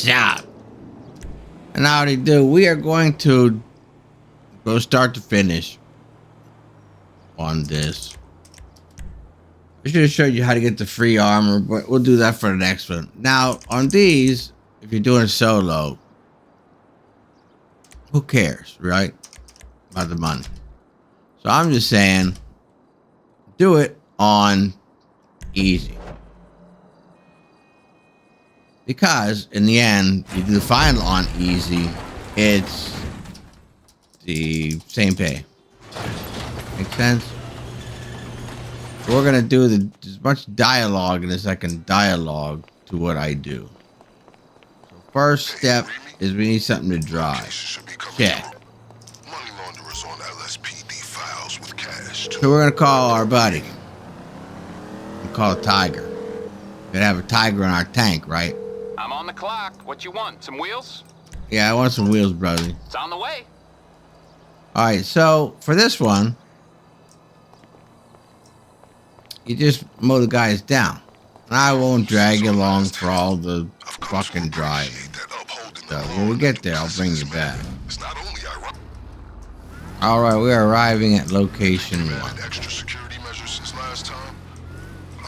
job. And now they do. We are going to go start to finish on this. I should have showed you how to get the free armor, but we'll do that for the next one. Now, on these, if you're doing solo, who cares, right? About the money. So I'm just saying, do it on easy. Because in the end, you do the final on easy, it's the same pay. Make sense? So we're gonna do as much dialogue as I can dialogue to what I do. So first step is we need something to drive. Check. Money launderers on LSPD files with cash. So we're gonna call our buddy. We'll call it Tiger. We're gonna have a tiger in our tank, right? I'm on the clock. What you want? Some wheels? Yeah, I want some wheels, brother. It's on the way. All right, so for this one, you just mow the guys down. And I won't drag you along for all the fucking driving. So when we get there, I'll bring you back. All right, we are arriving at location 1.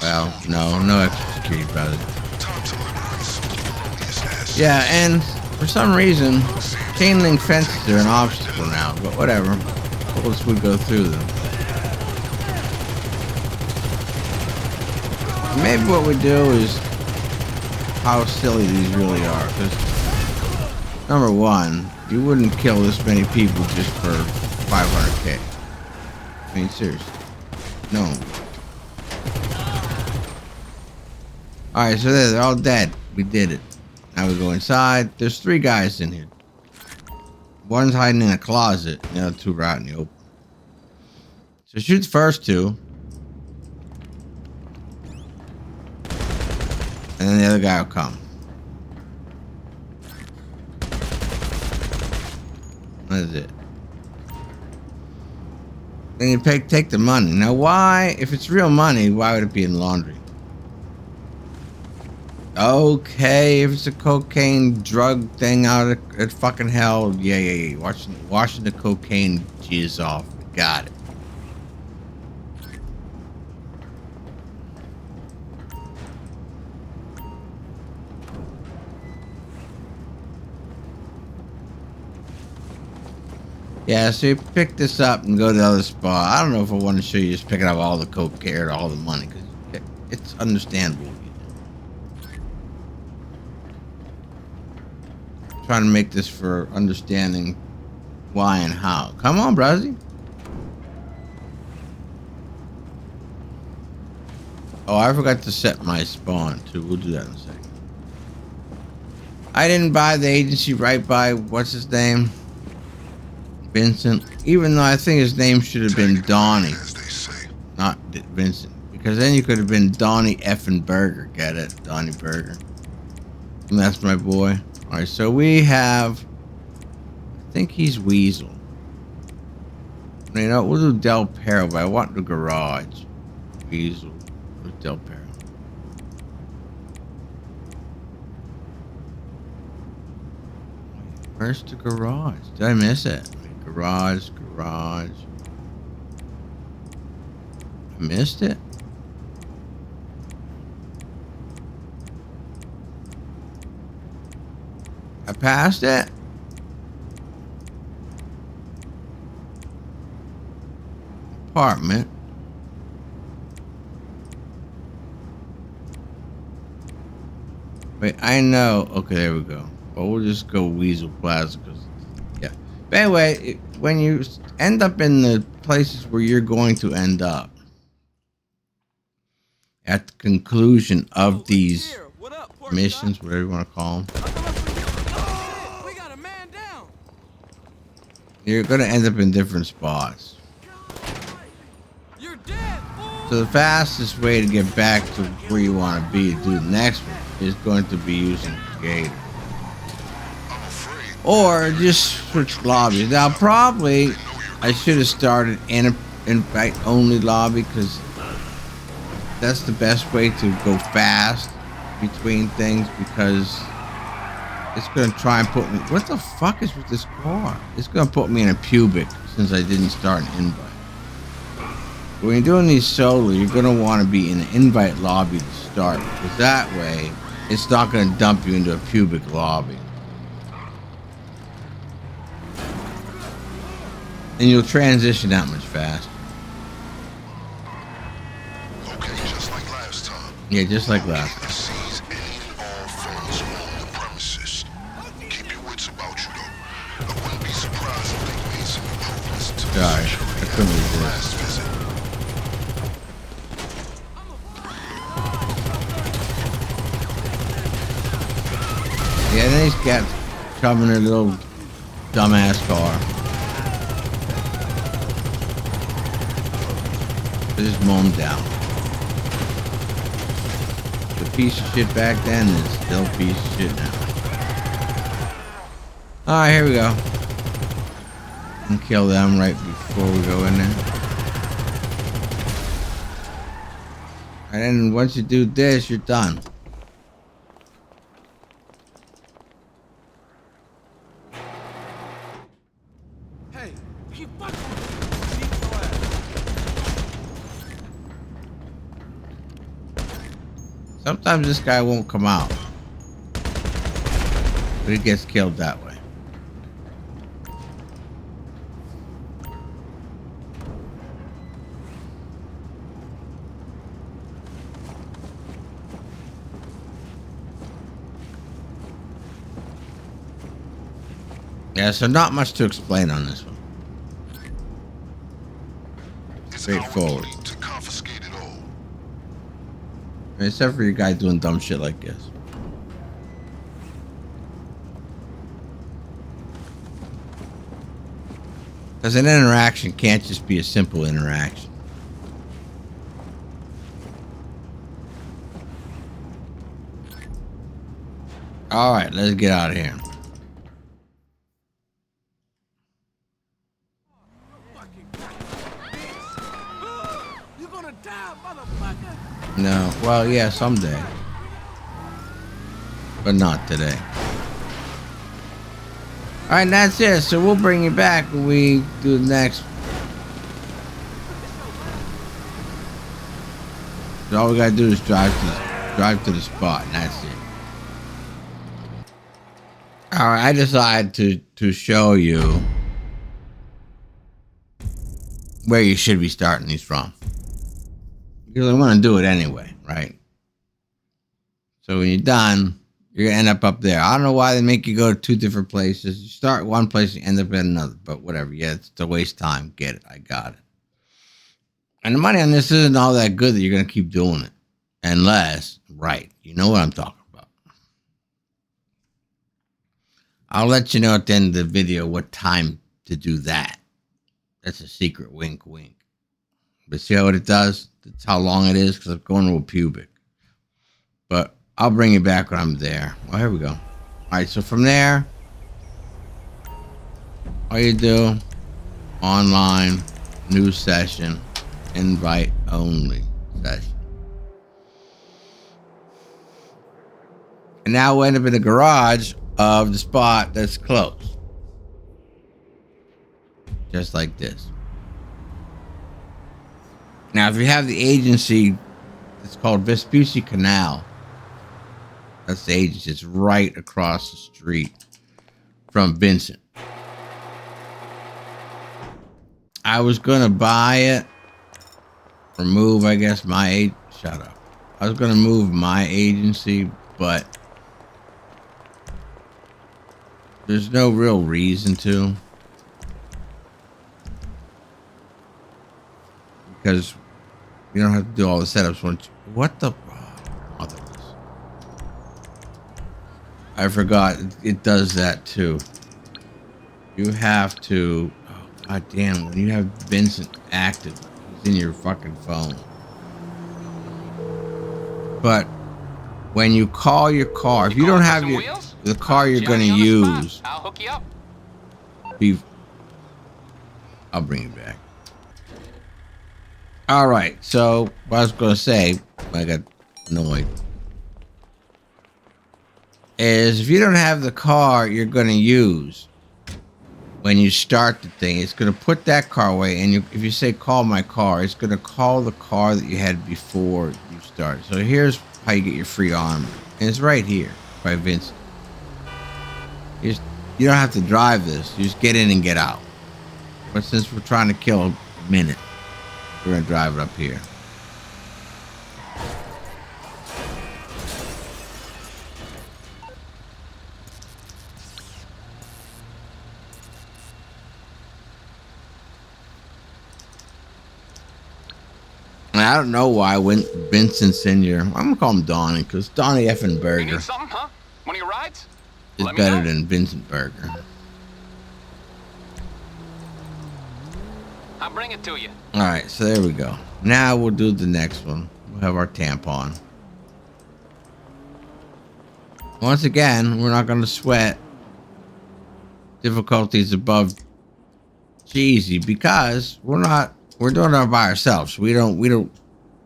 Well, no extra security, brother. Yeah, and for some reason, chain link fences are an obstacle now, but whatever. Once we go through them. Maybe what we do is how silly these really are. Because number one, you wouldn't kill this many people just for 500K. I mean, seriously. No. Alright, so they're all dead. We did it. Now we go inside. There's 3 guys in here. One's hiding in a closet. The other 2 are out in the open. So shoot the first 2. And then the other guy will come. What is it? Then you take the money. Now why, if it's real money, why would it be in laundry? Okay, if it's a cocaine drug thing out at fucking hell, yeah. Washing the cocaine jizz off. Got it. Yeah, so you pick this up and go to the other spot. I don't know if I want to show you just picking up all the cocaine or all the money, because it's understandable. Trying to make this for understanding why and how. Come on, Brazzy. Oh, I forgot to set my spawn too. We'll do that in a second. I didn't buy the agency right by what's his name? Vincent. Even though I think his name should have been Donnie, not Vincent, because then you could have been Donnie effing Burger. Get it? Donnie Burger. And that's my boy. All right, so we have, I think he's Weasel. You know, we'll do Del Perro, but I want the garage. Weasel with Del Perro. Where's the garage? Did I miss it? Garage. I missed it. I passed it. Apartment. Wait, I know. Okay, there we go. Well, we'll just go Weasel Plaza because, yeah. But anyway, when you end up in the places where you're going to end up, at the conclusion of these missions, whatever you want to call them, you're going to end up in different spots. So the fastest way to get back to where you want to be to do the next one is going to be using Gator. Or just switch lobbies. Now probably I should have started in an invite only lobby because that's the best way to go fast between things, because It's gonna try and put me. What the fuck is with this car? It's gonna put me in a pubic since I didn't start an invite. When you're doing these solo, you're gonna want to be in an invite lobby to start, because that way it's not gonna dump you into a pubic lobby, and you'll transition that much faster. Okay, just like last time. Yeah, just like last time. Seize any and all phones on the premises. Keep your wits about you, though. I wouldn't be surprised if they made some improvements to the Sorry, I security couldn't after resist. the last visit. Yeah, then these cats come in their little dumbass car. They just mow them down. The piece of shit back then is still a piece of shit now. Alright, here we go. And kill them right before we go in there. And then once you do this, you're done. Hey, keep fucking with me. Beat your ass. Sometimes this guy won't come out. But he gets killed that way. Yeah, so not much to explain on this one. It's Straightforward. our duty to confiscate it all. Except for your guy doing dumb shit like this. Because an interaction can't just be a simple interaction. Alright, let's get out of here. You're gonna die, motherfucker. No, well, yeah, someday. But not today. Alright, that's it. So we'll bring you back when we do the next. So all we gotta do is drive to the spot, and that's it. Alright, I decided to show you where you should be starting these from. Because I want to do it anyway, right? So when you're done, you're going to end up there. I don't know why they make you go to two different places. You start one place and end up at another. But whatever. Yeah, it's a waste of time. Get it. I got it. And the money on this isn't all that good that you're going to keep doing it. Unless, right, you know what I'm talking about. I'll let you know at the end of the video what time to do that. That's a secret. Wink, wink. But see what it does? That's how long it is, because I'm going to a pubic. But I'll bring you back when I'm there. Well, here we go. All right, so from there, all you do, online, new session, invite only session. And now we'll end up in the garage of the spot that's closed. Just like this. Now, if you have the agency, it's called Vespucci Canal. That's the agency. It's right across the street from Vincent. I was going to buy it. Or move, I guess, my... Shut up. I was going to move my agency, but... there's no real reason to. Because... you don't have to do all the setups once. What the? Oh, I forgot. It does that too. You have to. Oh, God damn. When you have Vincent active, he's in your fucking phone. But when you call your car, if you don't have the car you're going to use, I'll hook you up. I'll bring you back. All right, so what I was going to say, I got annoyed. is if you don't have the car you're going to use when you start the thing, it's going to put that car away. And if you say call my car, it's going to call the car that you had before you started. So here's how you get your free armor. And it's right here by Vince. You don't have to drive this. You just get in and get out. But since we're trying to kill a minute, we're going to drive it up here. And I don't know why when Vincent's in here. I'm going to call him Donnie because Donnie effing You Burger need something, huh? One of your rides? is Let me better know. than Vincent Burger. I'll bring it to you. All right, so there we go. Now we'll do the next one. We'll have our tampon. Once again, we're not going to sweat difficulties above easy because we're doing it by ourselves. We don't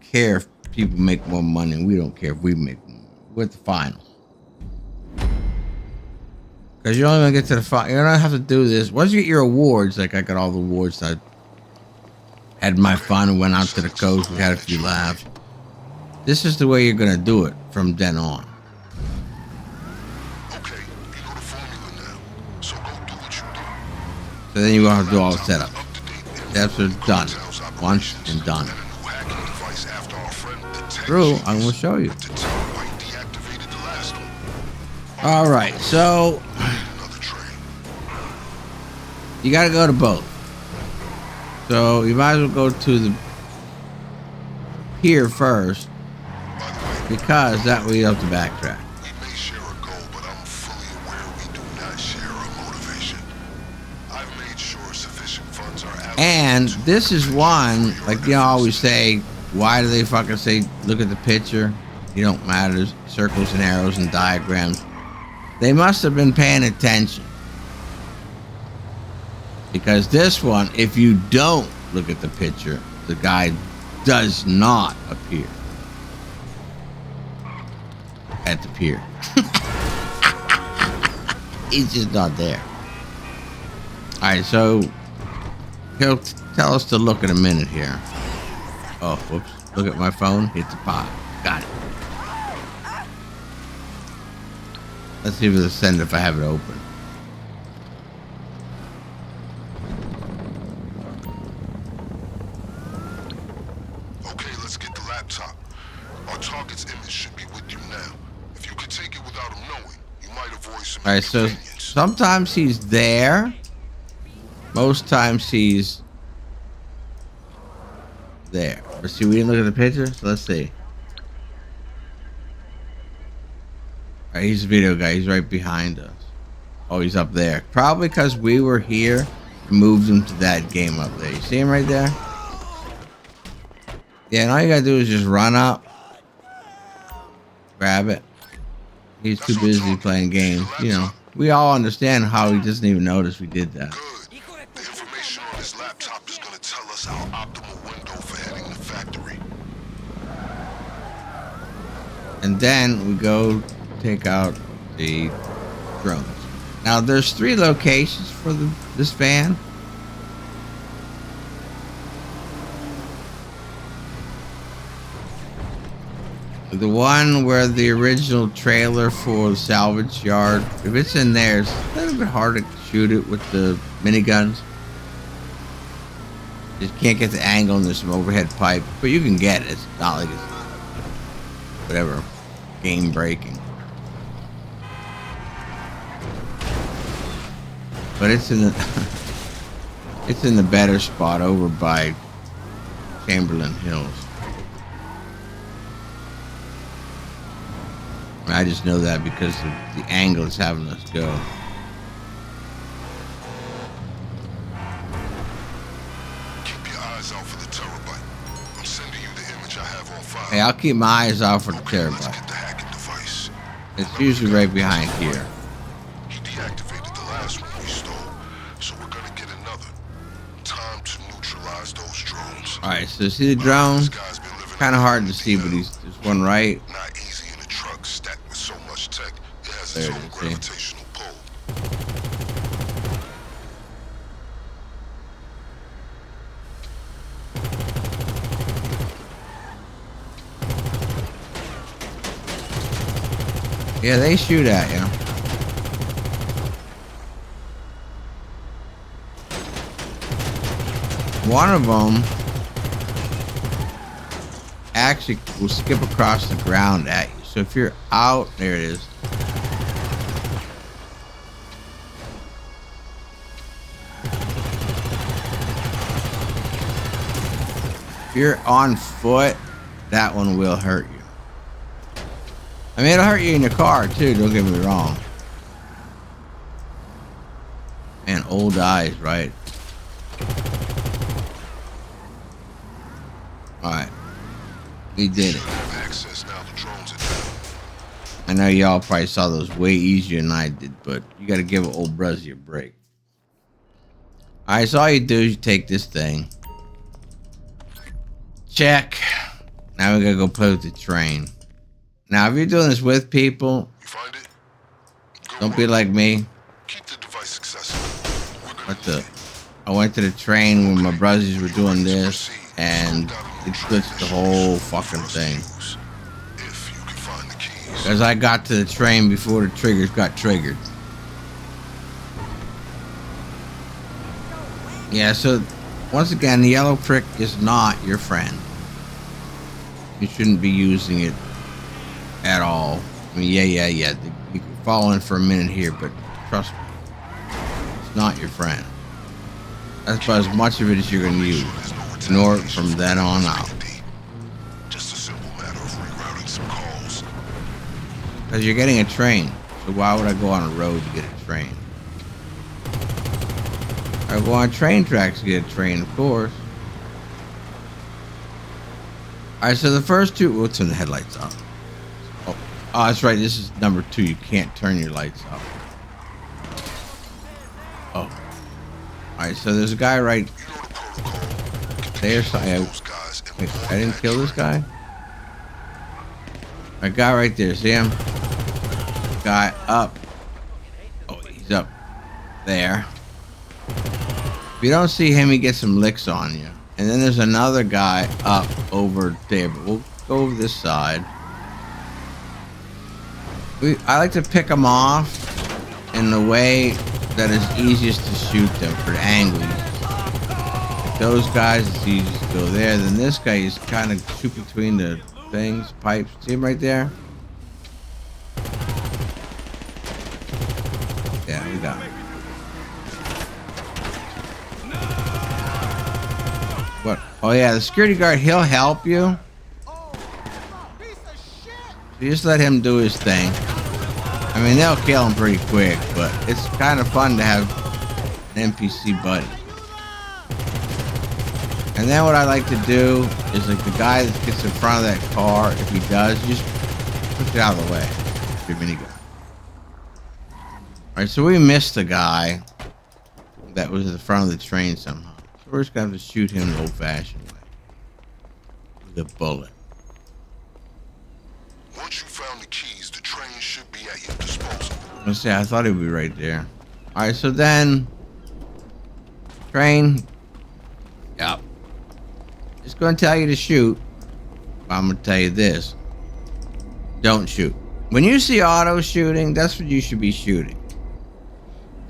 care if people make more money. We don't care if we make more money. We're at the final. Because you're only going to get to the final. You don't have to do this. Once you get your awards, like I got all the awards, I had my fun and went out to the coast. We had a few laughs. This is the way you're going to do it from then on. Okay, you know the formula now. So go do what you do. So then you won't have to do all the setup. That's done. Once and done. True, I'm going to show you. All right, so you got to go to both. So you might as well go to the pier first because that way you have to backtrack. We may share a goal, but I'm fully aware we do not share a motivation. I've made sure sufficient funds are allocated. And this is one, like you know, I always say, why do they fucking say, look at the picture? You don't matter. There's circles and arrows and diagrams. They must have been paying attention. Because this one, if you don't look at the picture, the guy does not appear at the pier. He's just not there. Alright, so he'll tell us to look in a minute here. Oh, whoops. Look at my phone. Hit the pot. Got it. Let's see if it'll send if I have it open. Okay, let's get the laptop. Our target's image should be with you now. If you could take it without him knowing, you might avoid some Alright, so inconvenience. sometimes he's there. Most times he's there. But see, we didn't look at the picture, so let's see. Alright, he's a video guy. He's right behind us. Oh, he's up there. Probably because we were here, moved him to that game up there. You see him right there? Yeah, and all you gotta do is just run up, grab it. He's too busy playing games. You know, we all understand how he doesn't even notice we did that. Good. The information on this laptop is gonna tell us our optimal window for heading the factory. And then we go take out the drones. Now there's 3 locations for this van. The one where the original trailer for the salvage yard, if it's in there, it's a little bit hard to shoot it with the miniguns. You just can't get the angle and there's some overhead pipe, but you can get it. It's not like it's whatever, game breaking. But it's in the it's in the better spot over by Chamberlain Hills. I just know that because of the angle it's having us go. Keep your eyes out for the terabyte. I'm sending you the image I have on file. Hey, I'll keep my eyes out for the Let's terabyte. get the hacking device. It's usually right behind here. He deactivated the last one we stole, so we're gonna get another. Time to neutralize those drones. Alright, so see the drone? This guy's been living Kind of hard to see, but there's one right. not easy in a truck stacked with so much tech. It has its There own it is, see? gravitational pull. Yeah, they shoot at you. One of them actually will skip across the ground at you. So if you're out, there it is. If you're on foot, that one will hurt you. I mean, it'll hurt you in your car too, don't get me wrong. Man, old eyes, right? Alright. We did it. Access now, the drones are down. I know y'all probably saw those way easier than I did, but you gotta give old Bruzzy a break. Alright, so all you do is you take this thing. Check. Now we gotta go play with the train. Now, if you're doing this with people, You find it? Good don't be work. like me. Keep the device accessible. We're gonna What the? need it. I went to the train when my brothers were doing this, and it glitched the whole fucking thing. If you can find the keys. Because I got to the train before the triggers got triggered. Yeah, so once again, the yellow prick is not your friend. You shouldn't be using it at all. I mean, yeah. You can fall in for a minute here, but trust me, it's not your friend. That's about as much of it as you're going to use. Ignore it from then on out. Just a simple matter of rerouting some calls. Because you're getting a train. So why would I go on a road to get a train? I go on train tracks to get a train, of course. Alright, so the first two... We'll turn the headlights off. Oh, that's right. This is number 2. You can't turn your lights off. Oh. Alright, so there's a guy right there. Wait, I didn't kill this guy? A guy right there. See him? Guy up. Oh, he's up there. If you don't see him, he gets some licks on you. And then there's another guy up over there. But we'll go over this side. I like to pick them off in the way that is easiest to shoot them for the angles. Like those guys, it's easiest to go there. Then this guy is kind of shoot between the things, pipes. See him right there? Yeah, we got him. What? Oh yeah, the security guard, he'll help you. You just let him do his thing. I mean, they'll kill him pretty quick, but it's kind of fun to have an NPC buddy. And then what I like to do is, like, the guy that gets in front of that car, if he does, you just push it out of the way. Your minigun. Alright, so we missed the guy that was at the front of the train somehow. So we're just going to have to shoot him the old-fashioned way. With a bullet. Once you found the keys, the train should be at your disposal. Let's see, I thought he'd be right there. Alright, so then... Train. Yep. It's going to tell you to shoot. I'm going to tell you this. Don't shoot. When you see auto shooting, that's what you should be shooting.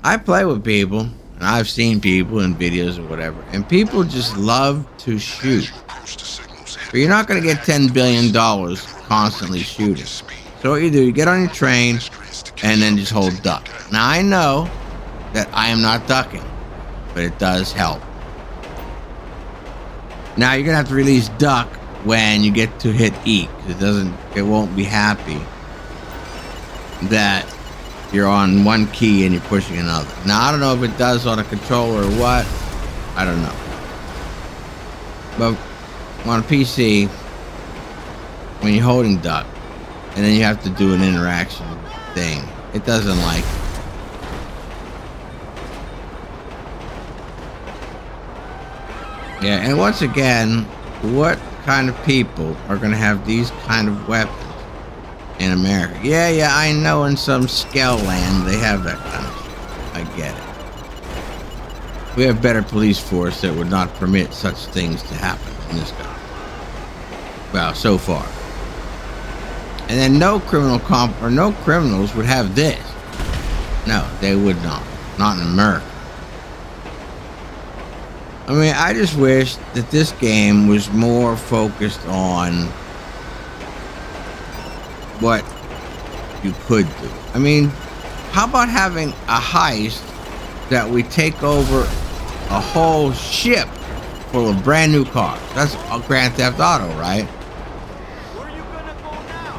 I play with people, and I've seen people in videos or whatever, and people just love to shoot. But you're not going to get $10 billion constantly shooting. So what you do, you get on your train, and then just hold duck. Now, I know that I am not ducking, but it does help. Now, you're going to have to release duck when you get to hit E, because it won't be happy that you're on one key and you're pushing another. Now, I don't know if it does on a controller or what. I don't know. But on a PC, when you're holding duck, and then you have to do an interaction thing, it doesn't like it. Yeah, and once again, what kind of people are going to have these kind of weapons? in America. Yeah, I know in some scale land they have that kind of shit. I get it. We have better police force that would not permit such things to happen in this country. Well, so far. And then no criminals would have this. No, they would not. Not in America. I mean, I just wish that this game was more focused on what you could do. I mean, how about having a heist that we take over a whole ship full of brand new cars? That's a Grand Theft Auto, right? Where are you gonna go now?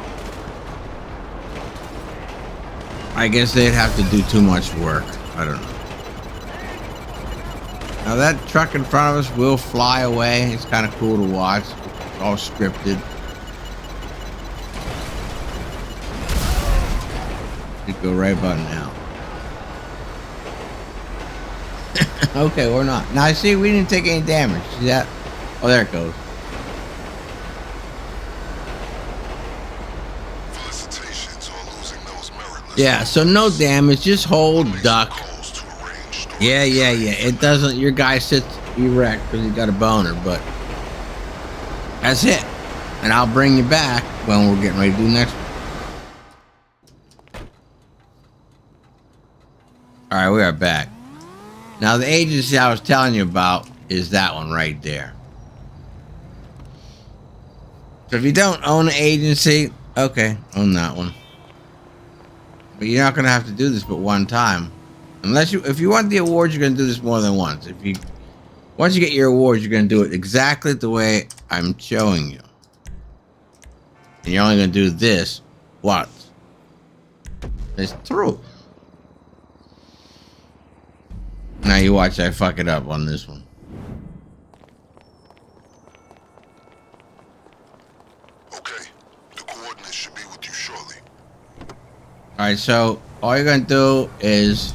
I guess they'd have to do too much work. I don't know. Now that truck in front of us will fly away. It's kind of cool to watch. It's all scripted. Could go right about now. Okay, we're not. Now, see, we didn't take any damage. See that? Oh, there it goes. Felicitations on losing those meritless. Yeah, so no damage. Just hold duck. Yeah. It doesn't. Your guy sits erect because he got a boner, but that's it. And I'll bring you back when we're getting ready to do next one. All right, we are back. Now, the agency I was telling you about is that one right there. So if you don't own an agency, okay, own that one. But you're not going to have to do this but one time. If you want the awards, you're going to do this more than once. Once you get your awards, you're going to do it exactly the way I'm showing you. And you're only going to do this once. It's true. Now you watch I fuck it up on this one. Okay, the coordinates should be with you shortly. Alright, so all you're going to do is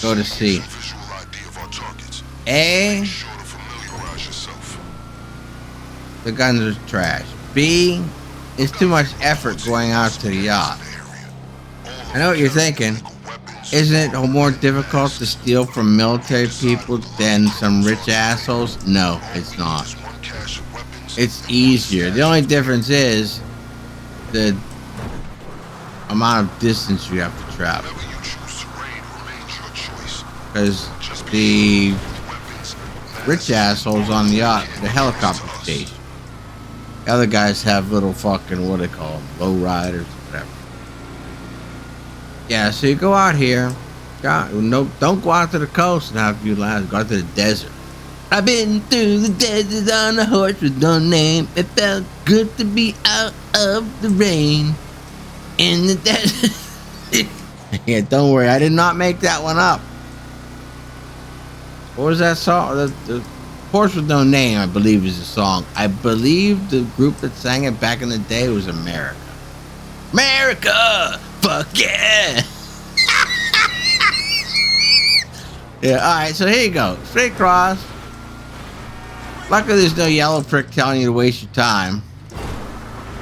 go to C. Visual ID of our targets. A, Be sure to familiarize yourself. the guns are trash. B, it's too much effort going out to the yacht. I know what you're thinking. Isn't it more difficult to steal from military people than some rich assholes? No, it's not. It's easier. The only difference is the amount of distance you have to travel. Because the rich assholes on the yacht, the helicopter station. The other guys have little fucking, what do they call them? Low riders, whatever. Yeah, so you go out here. No, don't go out to the coast and have a few lines. Go out to the desert. I've been through the desert on a horse with no name. It felt good to be out of the rain in the desert. Yeah, don't worry. I did not make that one up. What was that song? The Horse with No Name, I believe, is the song. I believe the group that sang it back in the day was America. America! Fuck yeah! Yeah, alright, so here you go. Straight across. Luckily, there's no yellow prick telling you to waste your time.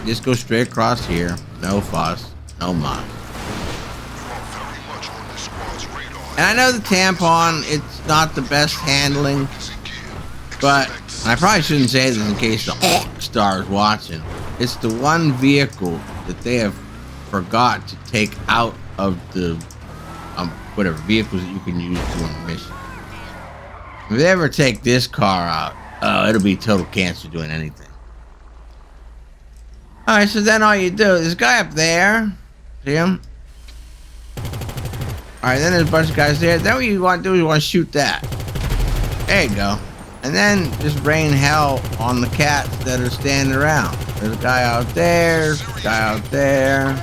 Just go straight across here. No fuss. No muss. And I know the tampon, it's not the best handling, but I probably shouldn't say this in case the star is watching. It's the one vehicle that they have forgot to take out of the whatever vehicles that you can use to on a mission. If they ever take this car out, it'll be total cancer doing anything. Alright, so then all you do, this guy up there, see him? Alright, then there's a bunch of guys there. Then what you want to do is you want to shoot that. There you go. And then just rain hell on the cats that are standing around. There's a guy out there, a guy out there.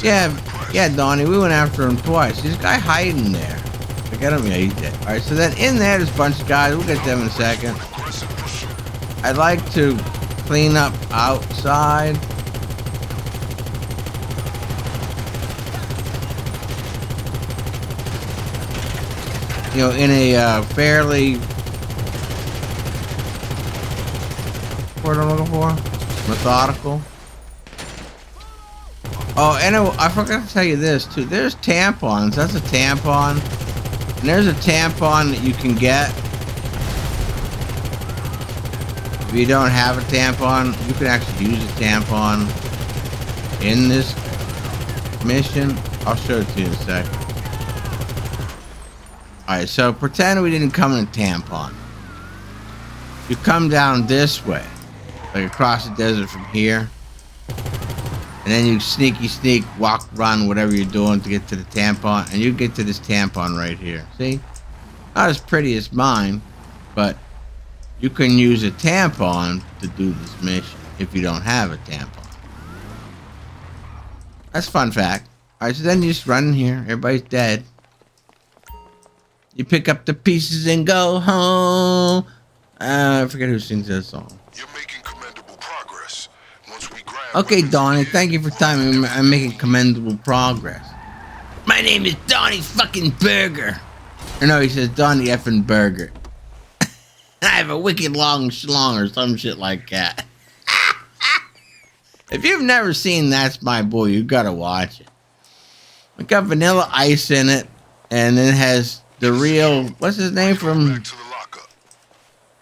Yeah, Donnie, we went after him twice. There's a guy hiding there. Forget him, yeah, he's dead. Alright, so then in there, there's a bunch of guys. We'll get them in a second. I'd like to clean up outside. You know, in a fairly, what am I looking for? Methodical. Oh, and I forgot to tell you this too. There's tampons. That's a tampon. And there's a tampon that you can get. If you don't have a tampon, you can actually use a tampon in this mission. I'll show it to you in a second. Alright, so pretend we didn't come in a tampon. You come down this way, like across the desert from here. And then you sneak, walk, run, whatever you're doing to get to the tampon. And you get to this tampon right here. See? Not as pretty as mine, but you can use a tampon to do this mission if you don't have a tampon. That's a fun fact. Alright, so then you just run in here. Everybody's dead. You pick up the pieces and go home. I forget who sings that song. You're making commendable progress. Once we grab Okay, Donnie, thank you for timing. I'm making commendable progress. My name is Donnie fucking Burger. Or no, he says Donnie effing Burger. I have a wicked long schlong or some shit like that. If you've never seen That's My Boy, you gotta watch it. It got Vanilla Ice in it, and it has the real, what's his name from? back to the lockup.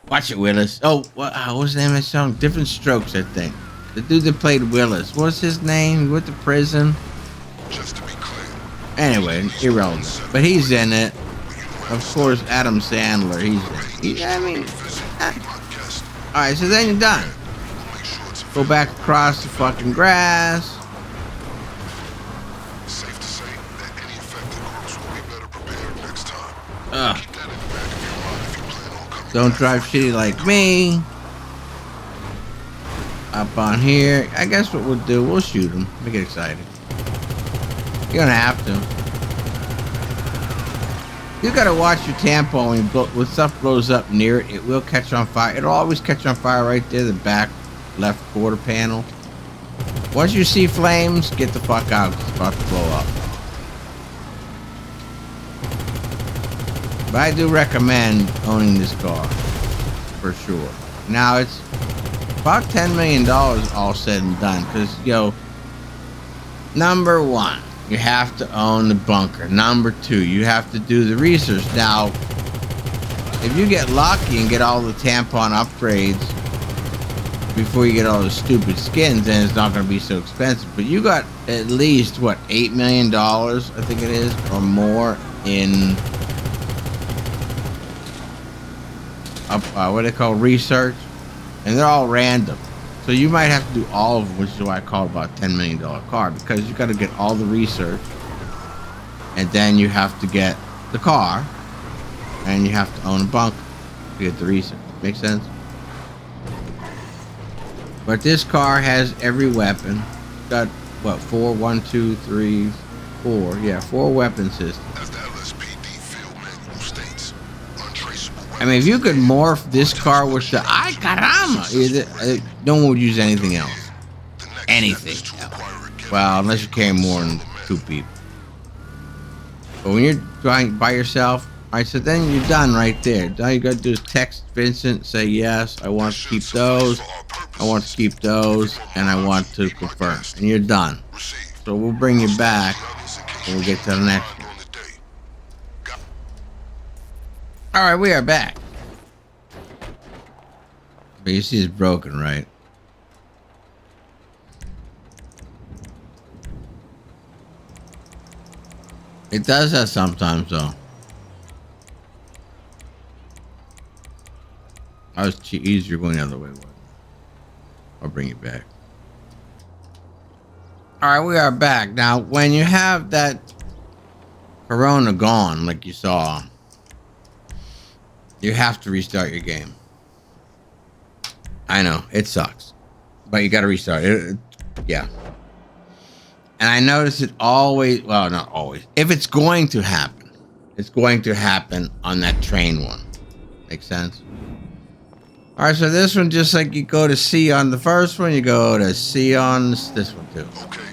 Watch it, Willis. Oh, what's the name of that song? Different Strokes, I think. The dude that played Willis. What's his name? He went to prison. Just to be clear. Anyway, irrelevant. But he's in it. Of course, Adam Sandler. He's in it. I mean, alright, so then you're done. Go back across the fucking grass. Safe to say that any affected groups will be better prepared next time. Ugh. Keep that in the back of your mind if you plan on coming Don't back. drive shitty like me. Up on here. I guess what we'll do, we'll shoot him. Make it exciting. You're gonna have to. You gotta watch your tampon when stuff blows up near it. It will catch on fire. It'll always catch on fire right there, the back left quarter panel. Once you see flames, get the fuck out. It's about to blow up. But I do recommend owning this car. For sure. Now it's about $10 million all said and done. Because, yo, number one, you have to own the bunker. Number two, you have to do the research. Now, if you get lucky and get all the tampon upgrades before you get all the stupid skins, then it's not going to be so expensive. But you got at least, what, $8 million, I think it is, or more in, what they call research. And they're all random. So you might have to do all of them, which is why I call it about a $10 million car. Because you got to get all the research. And then you have to get the car. And you have to own a bunker to get the research. Make sense? But this car has every weapon. Got, what, 4? 1, 2, 3, 4. Yeah, 4 weapon systems. As the LSPD field manual states, untraceable I mean, if you could morph this car with the ay caramba, no one would use anything else. Anything else. Well, unless you carry more than 2 people. But when you're driving by yourself, alright, so then you're done right there. All you gotta do is text Vincent, say yes, I want to keep those, I want to keep those, and I want to confirm. And you're done. So we'll bring you back when we get to the next one. Alright, we are back. But you see it's broken, right? It does that sometimes, though. I was easier going the other way. I'll bring it back. Alright, we are back. Now, when you have that Corona gone, like you saw, you have to restart your game. I know, it sucks. But you gotta restart it. Yeah. And I notice it always, well, not always. If it's going to happen, it's going to happen on that train one. Make sense? Alright, so this one, just like you go to C on the first one, you go to C on this one too. Okay.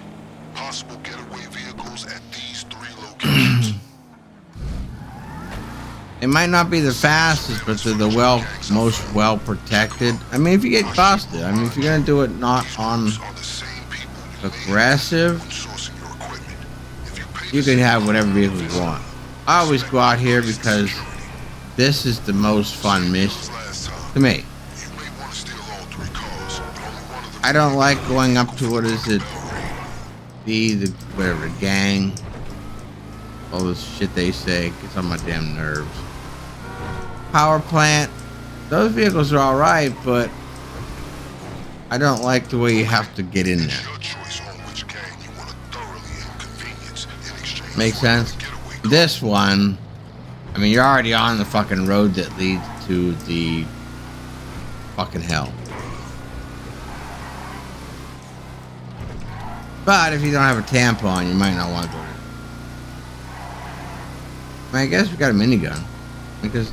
Possible getaway vehicles at these 3 locations. It might not be the fastest, but they're the most well protected. I mean, if you get busted, I mean, if you're gonna do it not on aggressive, you can have whatever vehicle you want. I always go out here because this is the most fun mission to me. You may want to steal all 3 cars, but only one of them. I don't like going up to, what is it? The whatever, gang. All this shit they say gets on my damn nerves. Power plant. Those vehicles are alright, but I don't like the way you have to get in there. It's your choice on which gang you want to thoroughly inconvenience in exchange Makes for sense? a getaway car. This one, I mean, you're already on the fucking road that leads to the fucking hell. But if you don't have a tampon, you might not want to go there. I mean, I guess we got a minigun. Because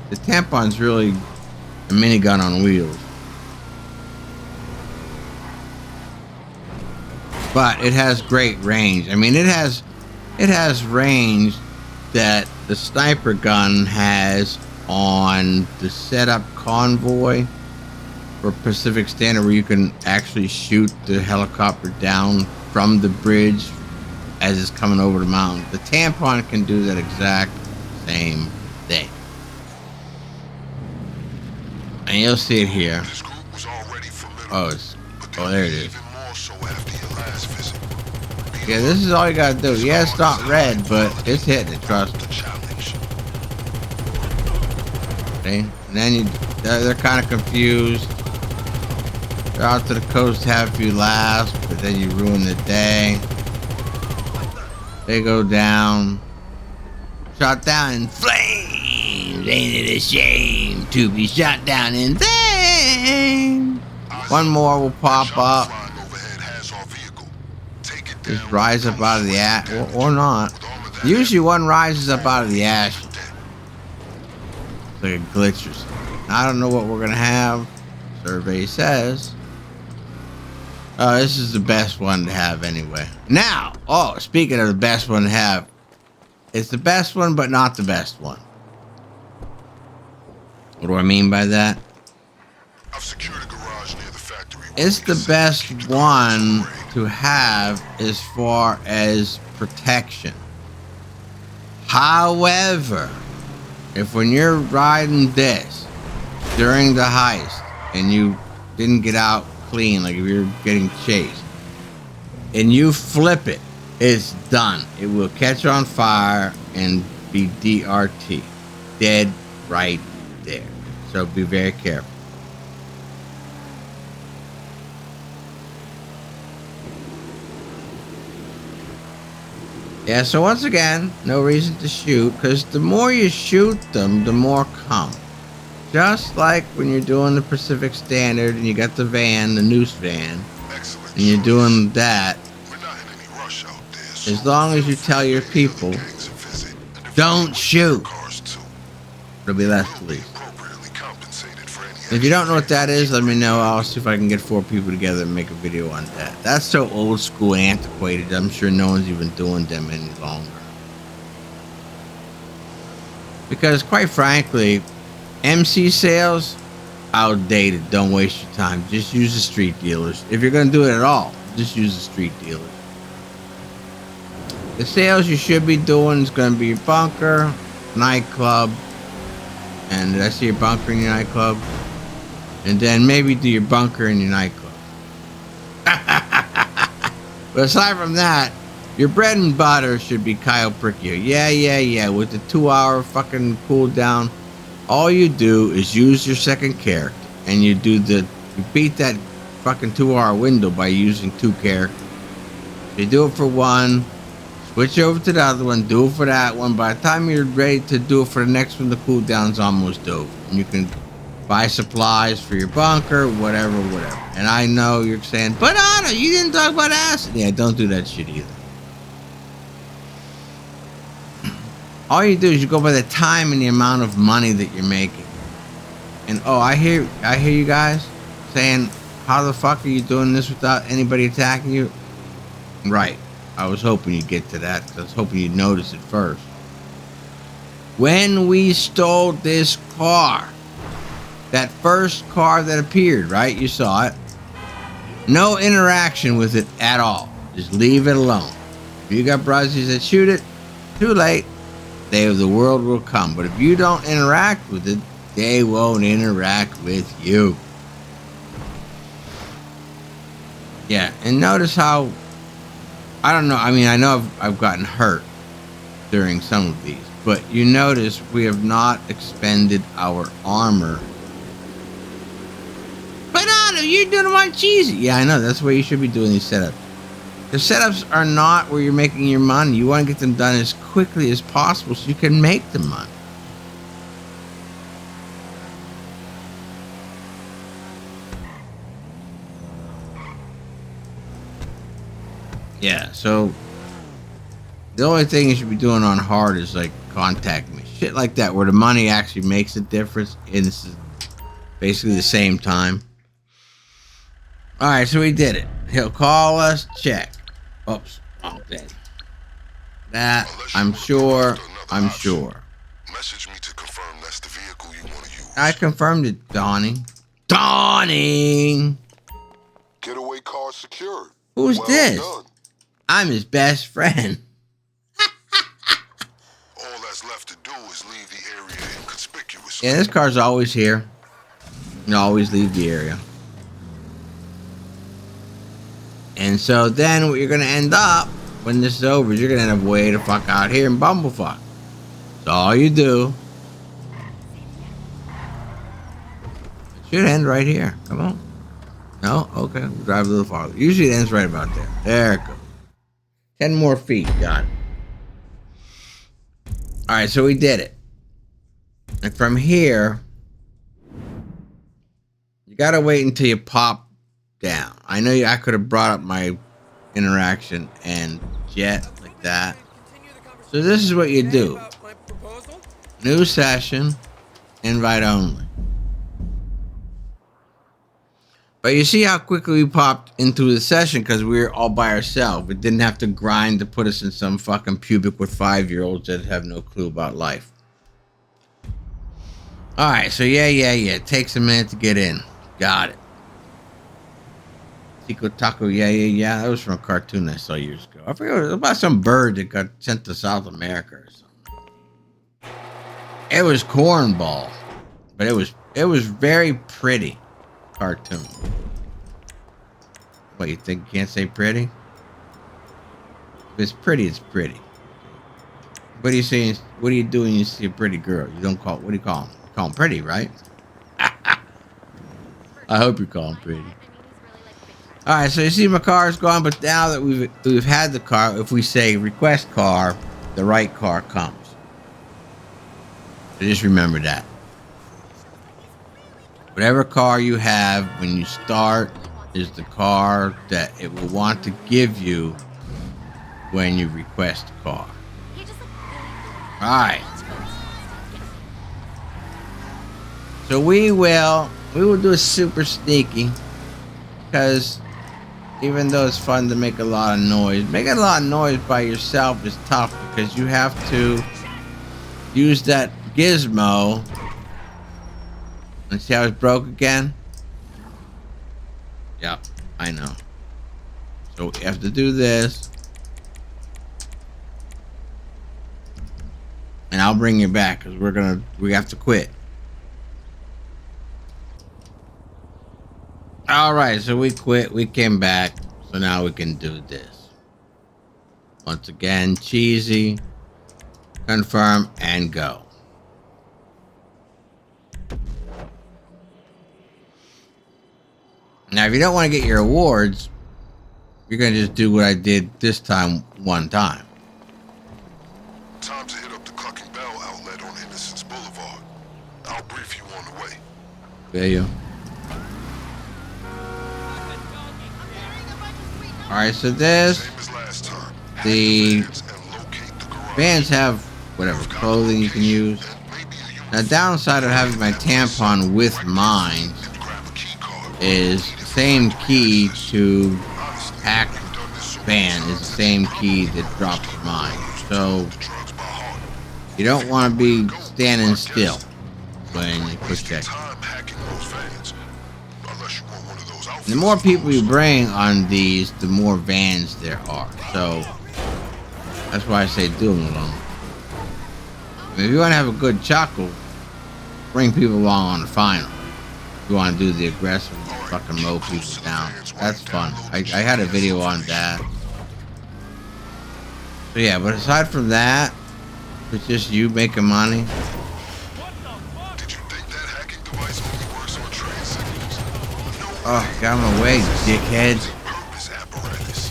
the tampon's really a minigun on wheels. But it has great range. I mean, it has range that the sniper gun has on the setup convoy for Pacific Standard, where you can actually shoot the helicopter down from the bridge as it's coming over the mountain. The tampon can do that exact same thing. And you'll see it here. This group was already familiar, Oh, there it is. even more so after your last visit. Yeah, this is all you gotta do. Yeah, it's not red, but it's hitting it, trust me. The challenge. Okay? And then they're kind of confused. They're out to the coast to have a few laughs, but then you ruin the day. They go down. Shot down in flames. Ain't it a shame to be shot down in flames? One more will pop up. Flying overhead has our vehicle. Take it Just down. rise up out of the ash, or not. Usually one rises up out of the ash. It's like a glitch or something. I don't know what we're gonna have. Survey says. This is the best one to have anyway. Now, speaking of the best one to have, it's the best one, but not the best one. What do I mean by that? I've secured a garage near the factory. It's the best one to have as far as protection. However, if when you're riding this during the heist and you didn't get out clean, like if you're getting chased, and you flip it, it's done. It will catch on fire and be DRT. Dead right there. So be very careful. Yeah, so once again, no reason to shoot, because the more you shoot them, the more come. Just like when you're doing the Pacific Standard and you got the van, the noose van, Excellent and you're choice. doing that, We're not in any rush out there, so as long as you tell your people, gangs a visit. And if don't you shoot, cars too, there'll be less be police. appropriately compensated for any If you don't know what that is, let me know. I'll see if I can get 4 people together and make a video on that. That's so old school, antiquated. I'm sure no one's even doing them any longer. Because quite frankly, MC sales, outdated. Don't waste your time. Just use the street dealers. If you're going to do it at all, just use the street dealers. The sales you should be doing is going to be your bunker, nightclub, and did I see your bunker in your nightclub? And then maybe do your bunker in your nightclub. But aside from that, your bread and butter should be Kyle Pricchio. Yeah. With the 2-hour fucking cooldown, all you do is use your second character, and you beat that fucking 2-hour window by using 2 characters. You do it for one, switch over to the other one, do it for that one. By the time you're ready to do it for the next one, the cooldown's almost over. And you can buy supplies for your bunker, whatever. And I know you're saying, but Otto, you didn't talk about acid. Yeah, don't do that shit either. All you do is you go by the time and the amount of money that you're making. And I hear you guys saying, how the fuck are you doing this without anybody attacking you? Right. I was hoping you'd get to that, because I was hoping you'd notice it first. When we stole this car, that first car that appeared, right? You saw it. No interaction with it at all. Just leave it alone. If you got brothers that shoot it, too late. The world will come. But if you don't interact with it, they won't interact with you. Yeah, and notice how, I don't know, I mean, I know I've gotten hurt during some of these, but you notice we have not expended our armor. But no, you're doing them on cheesy. Yeah, I know, that's where you should be doing these setups. The setups are not where you're making your money. You want to get them done as quickly as possible so you can make the money. Yeah, so the only thing you should be doing on hard is like contact me. Shit like that where the money actually makes a difference and this is basically the same time. Alright, so we did it. He'll call us, check. Oops, wrong thing. That, I'm sure. Message me to confirm that's the vehicle you want to use. I confirmed it, Dawning. Dawning! Getaway car secured. Who's this? Done. I'm his best friend. All that's left to do is leave the area inconspicuous. Yeah, this car's always here. You always leave the area. And so then what you're going to end up, when this is over, is you're going to end up way the fuck out here in Bumblefuck. That's all you do. It should end right here. Come on. No? Okay. We'll drive a little farther. Usually it ends right about there. There it goes. 10 more feet. Got it. Alright, so we did it. And from here, you got to wait until you pop down. I know I could have brought up my interaction and jet like that. So this is what you do. New session, invite only. But you see how quickly we popped into the session because we were all by ourselves. It didn't have to grind to put us in some fucking pubic with 5-year-olds that have no clue about life. Alright, so yeah. It takes a minute to get in. Got it. Tico Taco, yeah. That was from a cartoon I saw years ago. I forget, it was about some bird that got sent to South America or something. It was cornball, but it was very pretty cartoon. What, you think you can't say pretty? If it's pretty, it's pretty. What are you saying? What are you doing when you see a pretty girl? You don't call, what do you call them? You call them pretty, right? I hope you call them pretty. Alright, so you see my car is gone, but now that we've had the car, if we say request car, the right car comes. So just remember that. Whatever car you have when you start is the car that it will want to give you when you request a car. Alright. So we will do a super sneaky, because even though it's fun to make a lot of noise, making a lot of noise by yourself is tough because you have to use that gizmo. And see how it's broke again? Yep, I know. So we have to do this. And I'll bring you back because we have to quit. Alright, so we quit, we came back, so now we can do this. Once again, cheesy, confirm, and go. Now, if you don't want to get your awards, you're going to just do what I did this time, one time. Time to hit up the Cluckin Bell outlet on Innocence Boulevard. I'll brief you on the way. There you. Alright, so this, the vans have whatever clothing you can use. Now, downside of having my tampon with mine is the same key to hack van is the same key that drops mine. So you don't want to be standing still when you push check. The more people you bring on these, the more vans there are. So That's why I say do them alone. If you want to have a good chuckle, bring people along on the final. If you want to do the aggressive, fucking mow people down. That's fun. I had a video on that. So yeah, but aside from that, it's just you making money. Did you think that hacking device only works on train signals? No. Oh, get out of my way, dickhead. Purpose apparatus.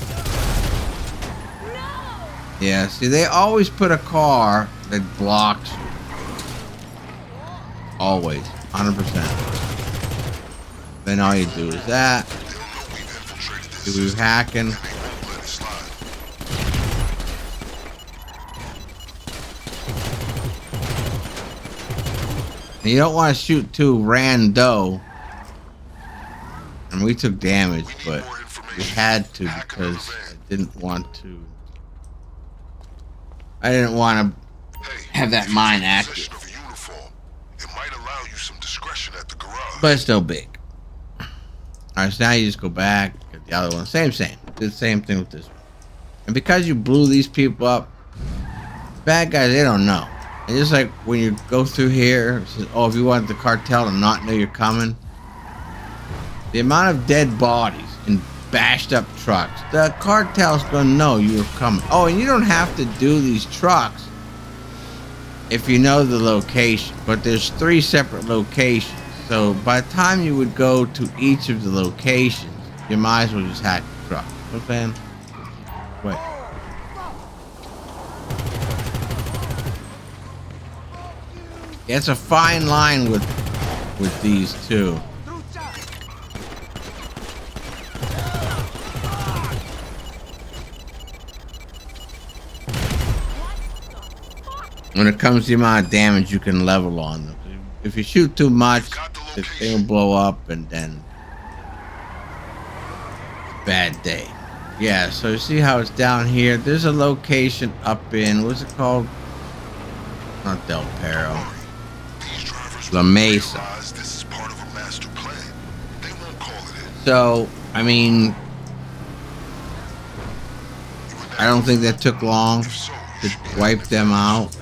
Yeah, see, they always put a car that blocks you. Always, 100%. Then all you do is that. Do hacking. And you don't want to shoot too rando. And we took damage, but we had to because I didn't want to have that mine active. But it's still big. Alright, so now you just go back, get the other one. Same. Do the same thing with this one. And because you blew these people up, bad guys, they don't know. And just like when you go through here, it says, oh, if you want the cartel to not know you're coming, the amount of dead bodies in bashed up trucks, the cartel's gonna know you're coming. Oh, and you don't have to do these trucks if you know the location, but there's 3 separate locations. So by the time you would go to each of the locations, you might as well just hack the truck. You know what I'm saying? Wait. Yeah, it's a fine line with these two. When it comes to the amount of damage you can level on them. If you shoot too much, the thing will blow up and then bad day. Yeah, so you see how it's down here? There's a location up in, what's it called? Not Del Perro. La Mesa. So, I mean, I don't think that took long to wipe them out.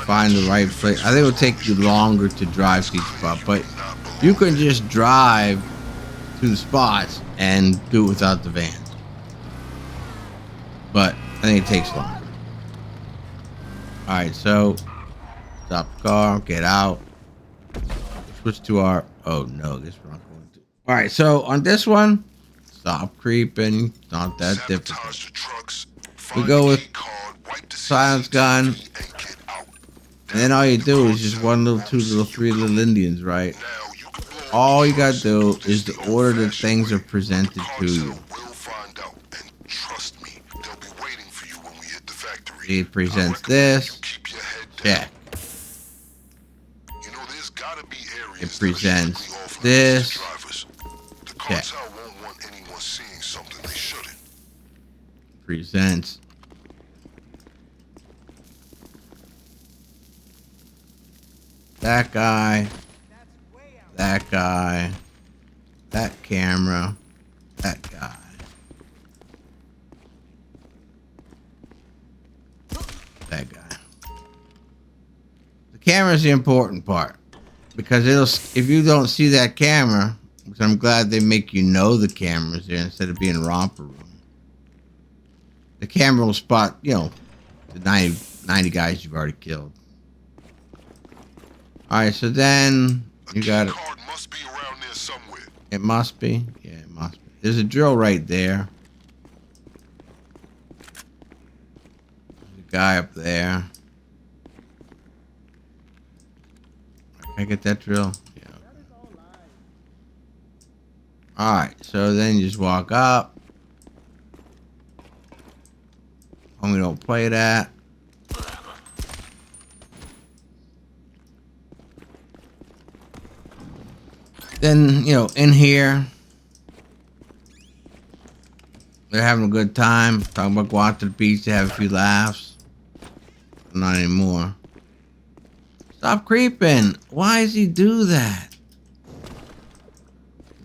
Find the right place. I think it would take you longer to drive to each spot, but you can just drive to the spots and do it without the vans. But I think it takes longer. Alright, so stop the car, get out. Switch to our, oh no, this we're not going to. Alright, so on this one, stop creeping. It's not that difficult. We go with silence gun. And then all you do is just 1 little, 2 little, 3 little Indians, right? All you gotta do is to order that things are presented to you. It presents this. Check. It presents this. Check. Presents that guy, that guy, that camera, that guy. That guy. The camera is the important part because if you don't see that camera, which I'm glad they make you know the camera's there instead of being romper room. The camera will spot, you know, the 90 guys you've already killed. Alright, so then you got it. Must be around there somewhere. It must be. Yeah, it must be. There's a drill right there. There's a guy up there. Can I get that drill? Yeah. Okay. Alright, so then you just walk up. Homie, don't play that. Then, you know, in here, they're having a good time. Talking about going out to the beach to have a few laughs. Not anymore. Stop creeping. Why does he do that?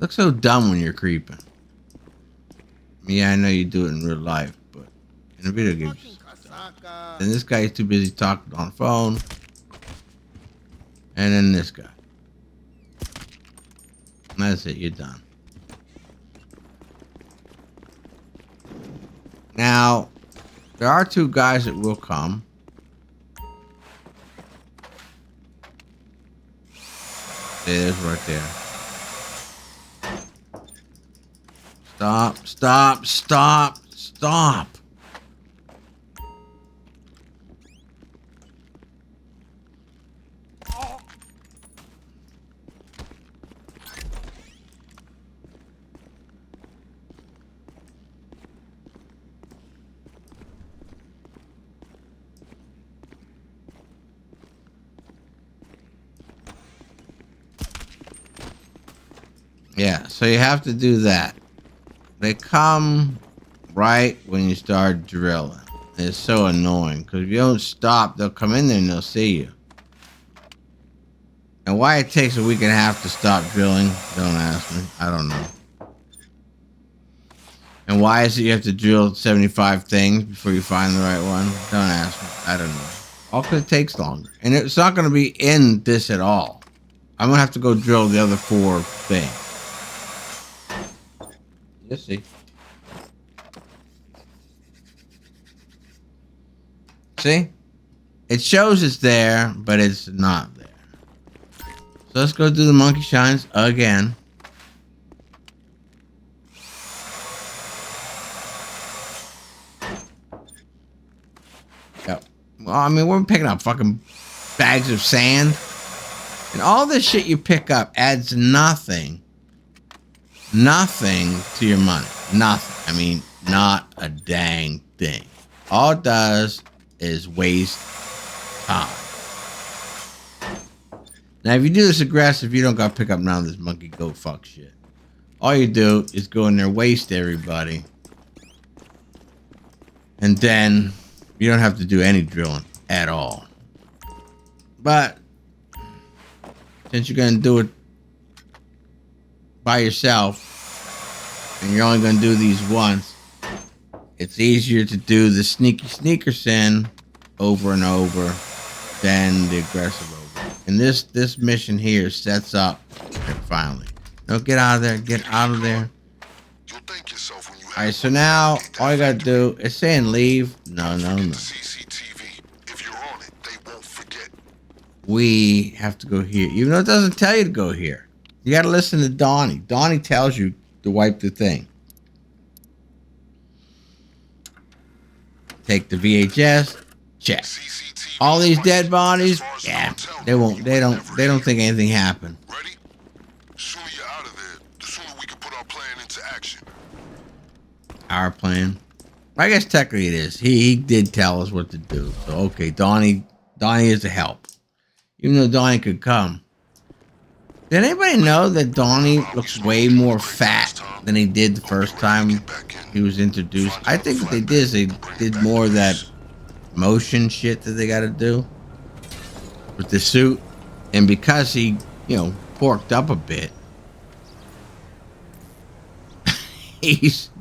Looks so dumb when you're creeping. Yeah, I know you do it in real life, but in a video game, it's dumb. Then this guy's too busy talking on the phone. And then this guy. That's it, you're done. Now, there are two guys that will come. There's right there. Stop, stop, stop, stop. Yeah, so you have to do that. They come right when you start drilling. It's so annoying because if you don't stop, they'll come in there and they'll see you. And why it takes a week and a half to stop drilling, don't ask me. I don't know. And why is it you have to drill 75 things before you find the right one? Don't ask me. I don't know. All because it takes longer. And it's not going to be in this at all. I'm going to have to go drill the other 4 things. You'll see. See? It shows it's there, but it's not there. So let's go do the monkey shines again. Yep. Well, I mean, we're picking up fucking bags of sand. And all this shit you pick up adds nothing to your money. Nothing. I mean, not a dang thing. All it does is waste time. Now, if you do this aggressive, you don't got to pick up none of this monkey goat fuck shit. All you do is go in there, waste everybody. And then you don't have to do any drilling at all. But since you're going to do it by yourself, and you're only going to do these once, it's easier to do the sneaky sneaker sin over and over than the aggressive over. And this mission here sets up finally. No, get out of there. Get out of there. You'll thank yourself when you have. All right, so now all you got to do is saying leave. No. CCTV. If you're on it, they won't forget. We have to go here. Even though it doesn't tell you to go here. You got to listen to Donnie. Donnie tells you to wipe the thing. Take the VHS. Check. All these dead bodies. Yeah, they won't. They don't think anything happened. Ready? The sooner you're out of there, the sooner we can put our plan into action. Our plan. I guess technically it is. He did tell us what to do. So okay, Donnie is a help. Even though Donnie could come. Did anybody know that Donnie looks way more fat than he did the first time he was introduced? I think what they did is they did more of that motion shit that they got to do with the suit. And because he, porked up a bit, he's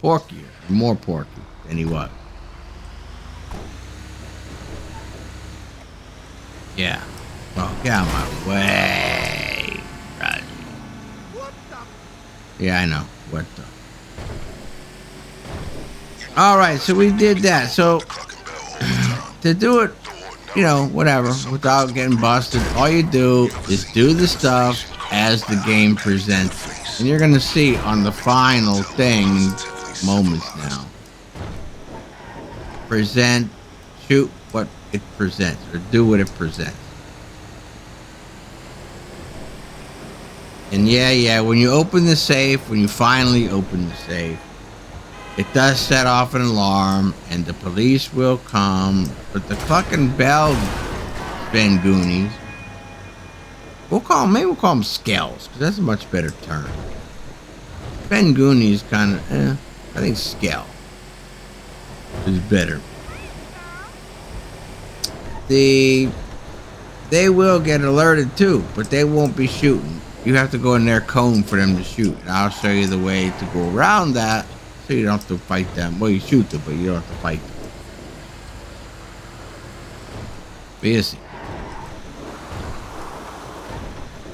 porkier, more porky than he was. Yeah. Oh, get out of my way, Roger. Yeah, I know. What the? All right, so we did that. So to do it, whatever, without getting busted, all you do is do the stuff as the game presents it. And you're going to see on the final thing moments now. Present, shoot what it presents, or do what it presents. And yeah, when you open the safe, when you finally open the safe, it does set off an alarm, and the police will come. But the Cluckin Bell Goonies, we'll call them Skells, because that's a much better term. Goonies kind of, I think Skell is better. They will get alerted too, but they won't be shooting. You have to go in their cone for them to shoot. And I'll show you the way to go around that so you don't have to fight them. Well, you shoot them, but you don't have to fight them. Busy.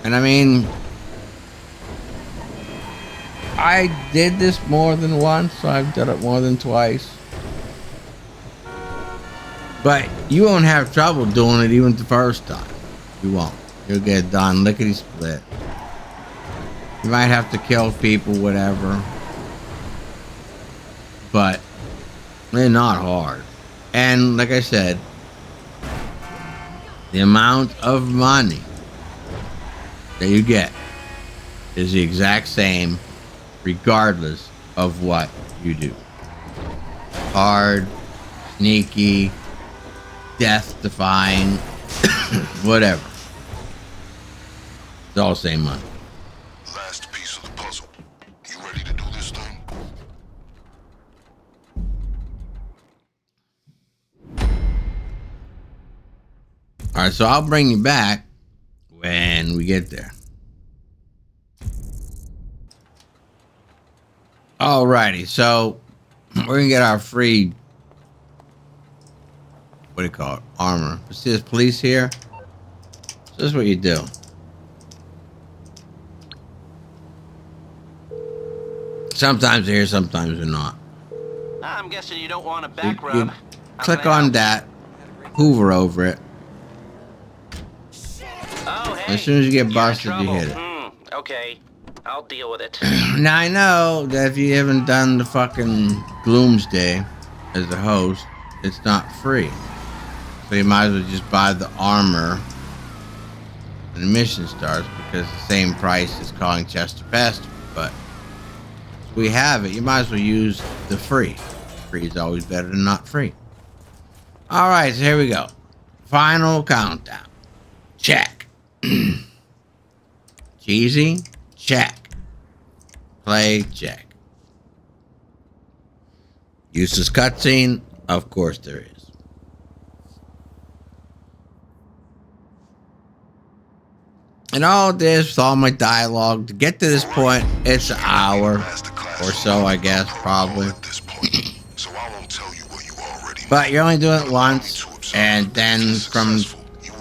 And I mean, I did this more than once, so I've done it more than twice. But you won't have trouble doing it even the first time. You won't. You'll get it done lickety split. You might have to kill people, whatever. But they're not hard. And like I said, the amount of money that you get is the exact same regardless of what you do. Hard, sneaky, death-defying, whatever. It's all the same money. Last piece of the puzzle. You ready to do this thing? Alright, so I'll bring you back when we get there. Alrighty, so we're gonna get our free, what do you call it, armor. See this police here? So this is what you do. Sometimes they're here, sometimes they're not. I'm guessing you don't want a You back rub. How click can I on help? that, hover over it. Oh, hey. As soon as you get You're in busted, you trouble. hit it. Okay, I'll deal with it. Now I know that if you haven't done the fucking Gloomsday as a host, it's not free. So you might as well just buy the armor when the mission starts, because the same price is calling Chester Festival. But if we have it, you might as well use the free. Free is always better than not free. Alright, so here we go. Final countdown. Check. Cheesy? Check. Play? Check. Useless cutscene? Of course there is. And all this, with all my dialogue, to get to this point, it's an hour or so, I guess, probably. So I won't tell you what you already know. But you're only doing it once, and then from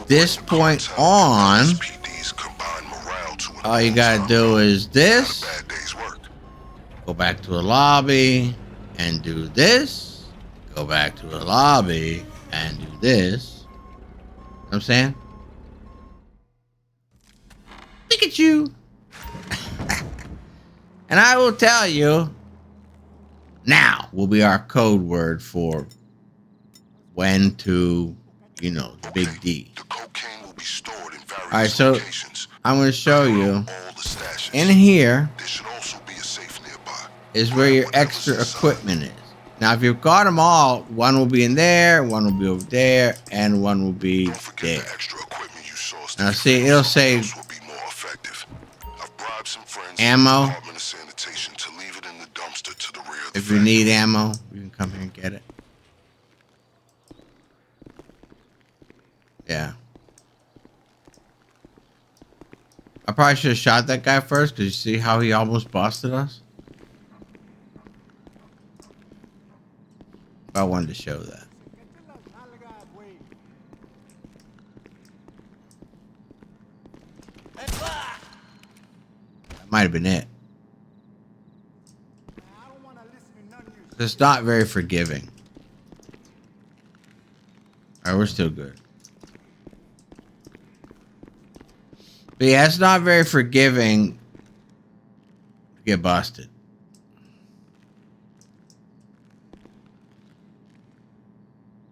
this point on, all you gotta do is this, go back to a lobby, and do this, go back to a lobby, and do this. You know what I'm saying? Look at you. And I will tell you, now will be our code word for when to, you know, the big D. The cocaine will be stored in various Alright, so locations. I'm going to show you. All the stashes. In here There should also be a safe nearby. is where your extra equipment is. Now, if you've got them all, one will be in there, one will be over there, and one will be Don't forget there. the extra equipment you sourced. Now, see, it'll say Those will be more effective. I've bribed some friends ammo. in the Department of Sanitation to leave it in the dumpster to the rear of the If you factory. need ammo, you can come here and get it. Yeah. I probably should have shot that guy first, because you see how he almost busted us? I wanted to show that. That might have been it. It's not very forgiving. Alright, we're still good. But yeah, it's not very forgiving to get busted.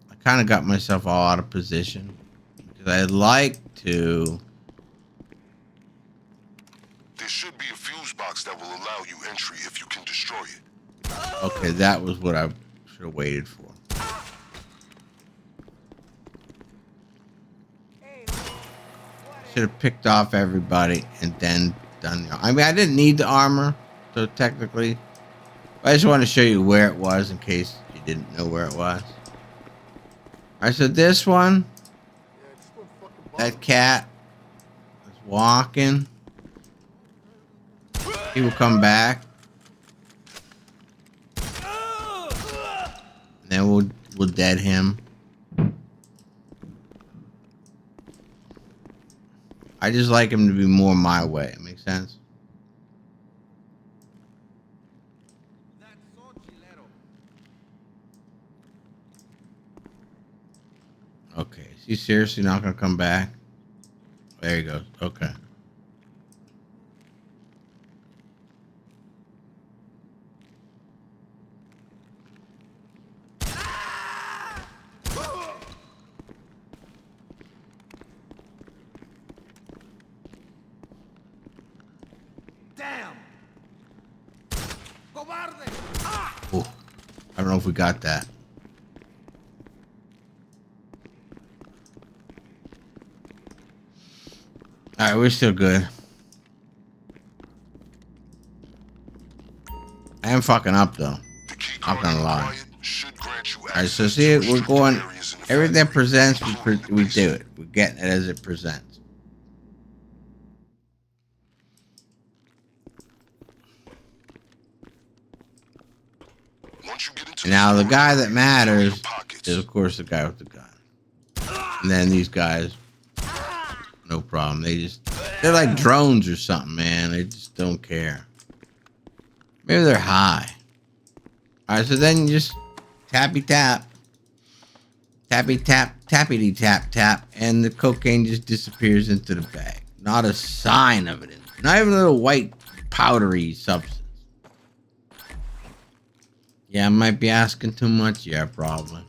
I kind of got myself all out of position because I'd like to. There should be a fuse box that will allow you entry if you can destroy it. Okay, that was what I should have waited for. Should have picked off everybody and then done the. I mean, I didn't need the armor, so technically, I just want to show you where it was in case you didn't know where it was. Alright, so this one, that cat is walking. He will come back. And then we'll dead him. I just like him to be more my way. It makes sense? Okay. Is he seriously not going to come back? There he goes. Okay. Damn! Cobarde! Ooh. I don't know if we got that. All right, we're still good. I am fucking up though. I'm not gonna lie. All right, so see, we're going. Everything that presents, we do it. We're getting it as it presents. And now the guy that matters is, of course, the guy with the gun. And then these guys, no problem. They're like drones or something, man. They just don't care. Maybe they're high. All right, so then you just tappy tap, tappy tap, tappity tap tap, and the cocaine just disappears into the bag. Not a sign of it. Not even a little white powdery substance. Yeah, I might be asking too much. Yeah, probably.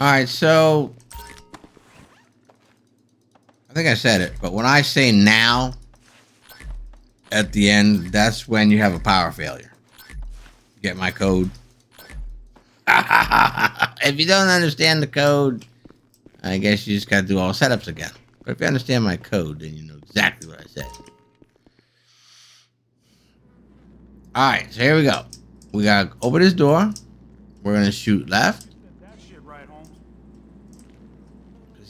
All right, so I think I said it, but when I say now at the end, that's when you have a power failure. Get my code? If you don't understand the code, I guess you just got to do all setups again. But if you understand my code, then you know exactly what I said. All right, so here we go. We got to open this door. We're going to shoot left.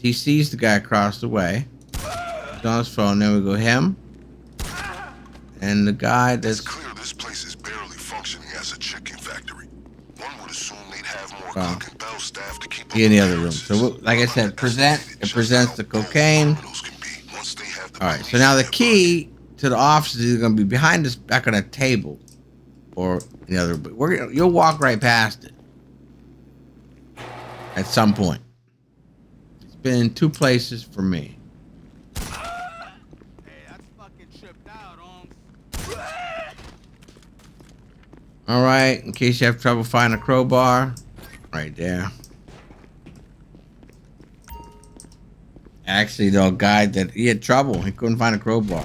He sees the guy across the way. He's on his phone. Then we go him. And the guy that's... It's clear this place is barely functioning as a chicken factory. One would assume they'd have more Cluckin Bell staff to keep he in the other room. So, like I said, it presents the cocaine. Alright, so now the key to the office is either going to be behind us, back on a table. Or in the other... You'll walk right past it. At some point. Been in two places for me. Hey, that's fucking tripped out, All right, in case you have trouble finding a crowbar, right there. Actually, though, guy that he had trouble, he couldn't find a crowbar.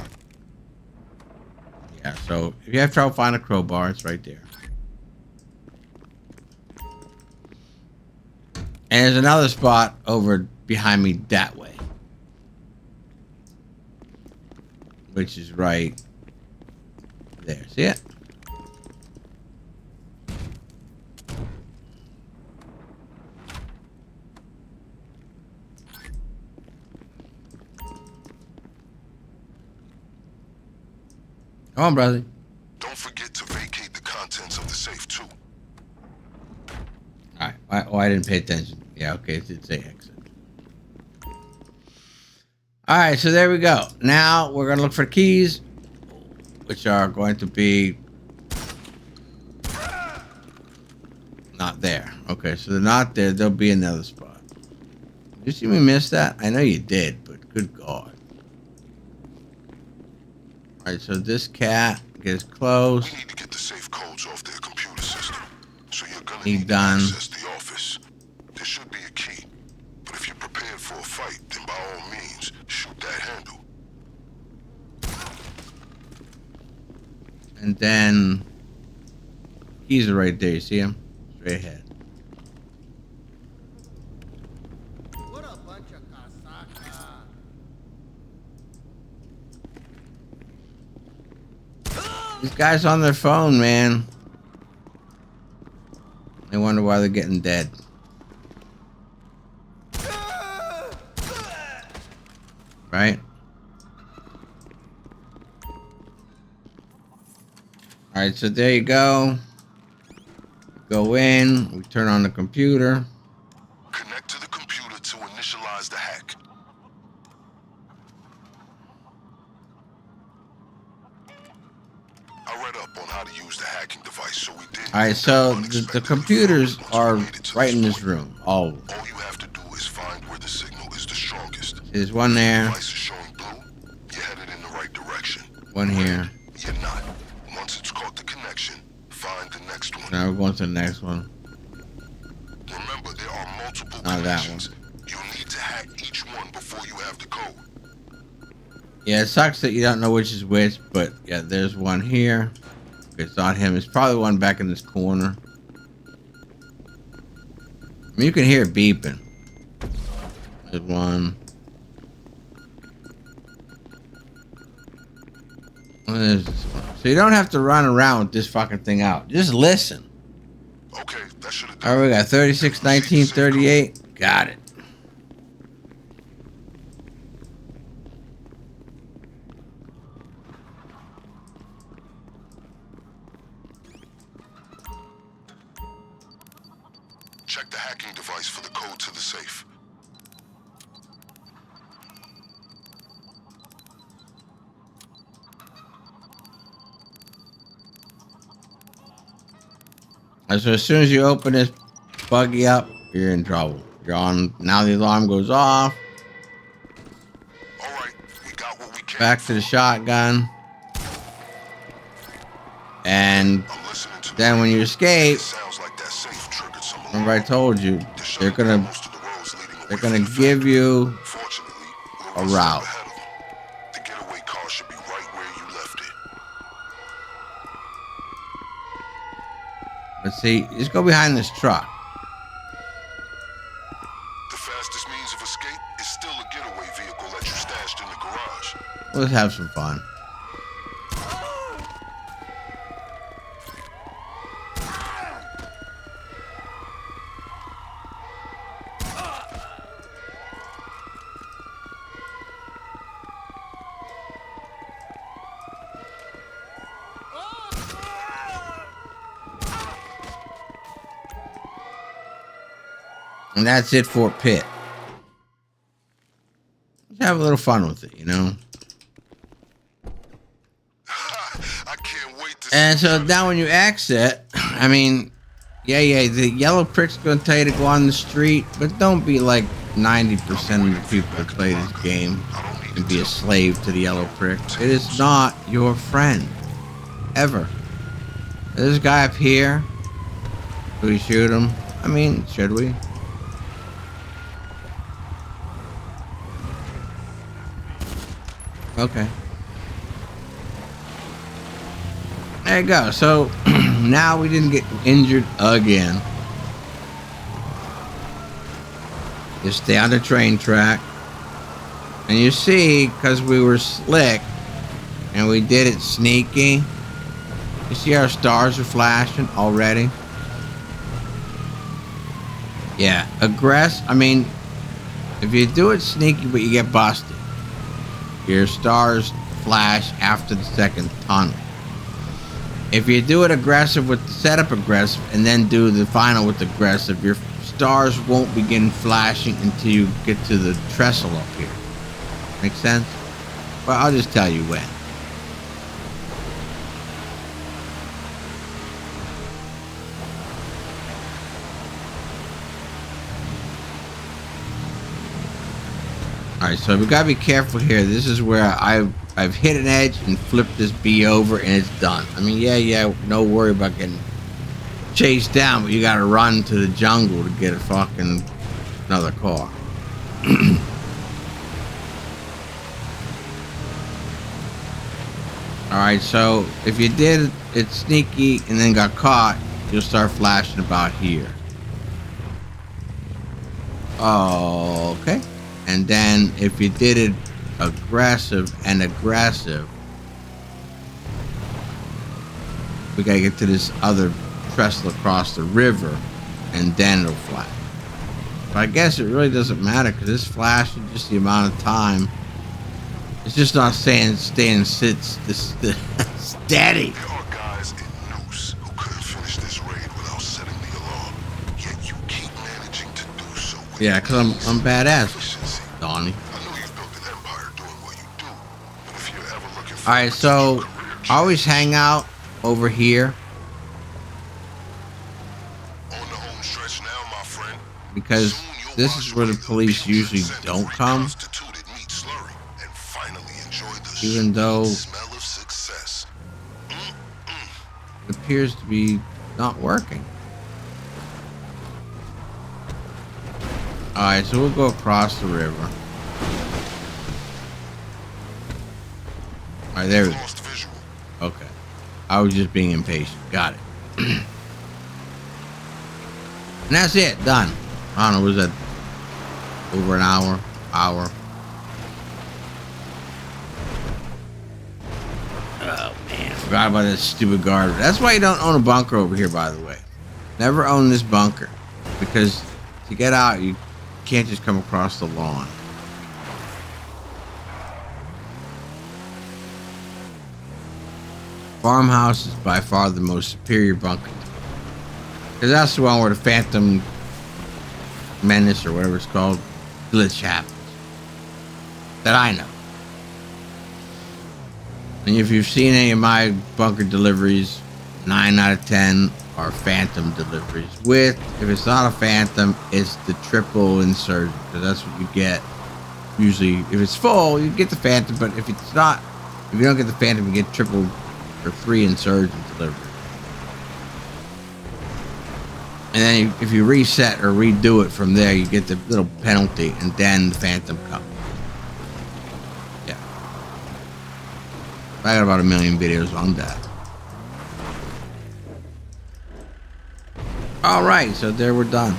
Yeah, so if you have trouble finding a crowbar, it's right there. And there's another spot over behind me that way, which is right there. See it? Come on, brother. Don't forget to vacate the contents of the safe too. All right. Oh, I didn't pay attention. Yeah, okay. It did say exit. All right, so there we go. Now we're going to look for keys, which are going to be not there. Okay, so they're not there. They'll be in another spot. Did you see me miss that? I know you did, but good God. All right, so this cat gets close. We need to get the safe codes off their computer system. So you're going to He need done. to access the office. There should be a key. But if you're prepared for a fight, then by all means, shoot that handle. And then keys are right there. You see him? Straight ahead. What a bunch of casaca. These guys on their phone, man. They wonder why they're getting dead. Right? Alright, so there you go. Go in, we turn on the computer. Connect to the computer to initialize the hack. I read up on how to use the hacking device, so we did. Alright, so the computers are right in this room. All of them. All you have to do is find where the signal is the strongest. There's one there. Device is showing blue, you're headed in the right direction. One here. You're not. Once it's caught the connection, find the next one. Now we're going to the next one. Remember, there are multiple Not that connections. You'll need to hack each one before you have the code. Yeah, it sucks that you don't know which is which, but yeah, there's one here. It's not him. It's probably one back in this corner. I mean, you can hear it beeping. There's one. Oh, there's this one. So you don't have to run around with this fucking thing out. Just listen. Okay, that should have All done. right, we got 36, 19, 38. Got it. Check the hacking device for the code to the safe. And so as soon as you open this buggy up, you're in trouble. You're on. Now the alarm goes off. All right, we got what we can. Back to the shotgun. And I'm listening to then when you escape, It sounds like that safe triggered some alarm. remember I told you, They're they're shutting gonna down most of the roads leading away they're from gonna the give factory. you Fortunately, a we're one step route. ahead of them. The getaway car should be right where you left it. Let's see, just go behind this truck. The fastest means of escape is still a getaway vehicle that you stashed in the garage. Let's have some fun. And that's it for Pitt. Let's have a little fun with it, you know? I can't wait to And see so you. now when you exit, I mean, yeah, the yellow prick's gonna tell you to go on the street, but don't be like 90% of the people that play this game and be a slave to the yellow prick. It is not your friend. Ever. There's a guy up here. Do we shoot him? I mean, should we? Okay. There you go. So now we didn't get injured again. Just stay on the train track. And you see, because we were slick and we did it sneaky, you see our stars are flashing already? Yeah, I mean, if you do it sneaky but you get busted, your stars flash after the second tunnel. If you do it aggressive with the setup aggressive and then do the final with aggressive, your stars won't begin flashing until you get to the trestle up here. Make sense? Well, I'll just tell you when. Alright, so we gotta be careful here. This is where I've hit an edge and flipped this bee over and it's done. I mean, yeah, no worry about getting chased down, but you gotta run to the jungle to get a fucking another car. Alright, so if you did it sneaky and then got caught, you'll start flashing about here. Okay. And then if you did it aggressive and aggressive, we gotta get to this other trestle across the river, and then it'll flash. But I guess it really doesn't matter because this flash is just the amount of time. It's just not staying steady. There are guys in Noose who could have finished this raid without setting the alarm, yet you keep managing to do so. Yeah, because I'm badass, Efficiency. Donnie. I know you've built an empire doing what you do, but if you're ever looking for Alright, so I always hang out over here on the home stretch now, my friend. because Soon you'll this watch is where the your police people's usually resent don't of come, reconstituted meat slurry and finally enjoy the even though smell of success. it appears to be not working. Alright, so we'll go across the river. Alright, there we go. Lost visual. Okay. I was just being impatient. Got it. And that's it. Done. I don't know, was that over an hour? Oh, man. I forgot about that stupid guard. That's why you don't own a bunker over here, by the way. Never own this bunker. Because to get out, you can't just come across the lawn. Farmhouse is by far the most superior bunker. Because that's the one where the Phantom Menace, or whatever it's called, glitch happens. That I know. And if you've seen any of my bunker deliveries, 9 out of 10 are Phantom deliveries. With, if it's not a Phantom, it's the triple insurgent. Because that's what you get. Usually, if it's full, you get the Phantom. But if it's not, if you don't get the Phantom, you get triple or 3 insurgent deliveries. And then if you reset or redo it from there, you get the little penalty, and then the Phantom comes. Yeah. I got about 1 million videos on that. Alright, so there we're done.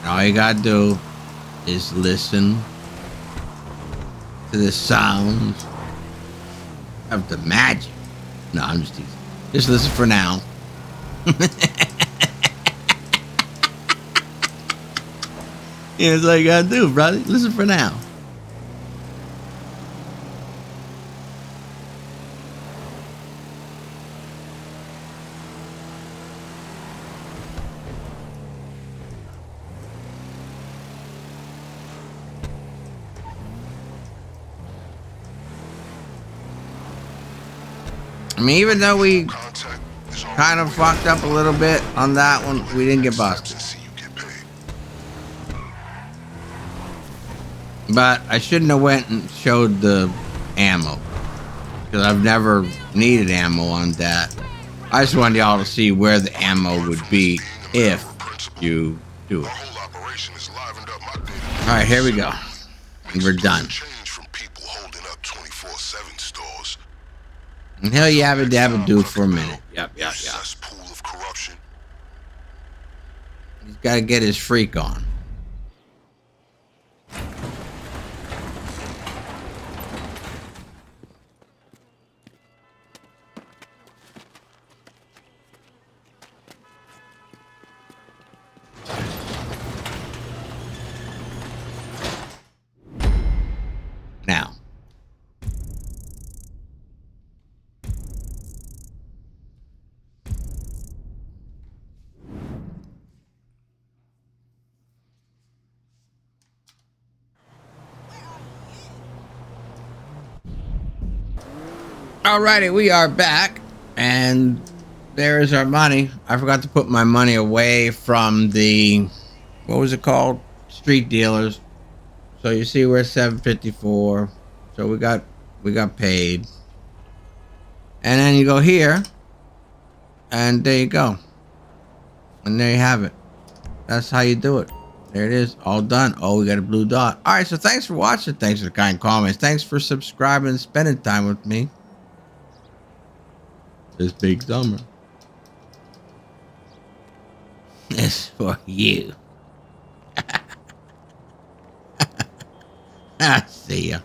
All you gotta do is listen to the sounds of the magic. No, I'm just teasing. Just listen for now. Yeah, that's all you gotta do, brother. Listen for now. I mean, even though we Contact is on kind the of way. fucked up a little bit on that one, we didn't get busted. And see you get paid. But I shouldn't have went and showed the ammo, because I've never needed ammo on that. I just wanted y'all to see where the ammo would be if you do My it. whole operation is livened up my data. Alright, here we go. And we're Makes done. change from people holding up 24/7 stores. And hell yabba dabba do for a minute. Yep. Cesspool of corruption. He's got to get his freak on. Now. Alrighty, we are back, and there is our money. I forgot to put my money away from the, what was it called? Street dealers. So you see we're 754. So we got paid. And then you go here, and there you go. And there you have it. That's how you do it. There it is, all done. Oh, we got a blue dot. All right, so thanks for watching. Thanks for the kind comments. Thanks for subscribing and spending time with me this big summer. It's for you. I see ya.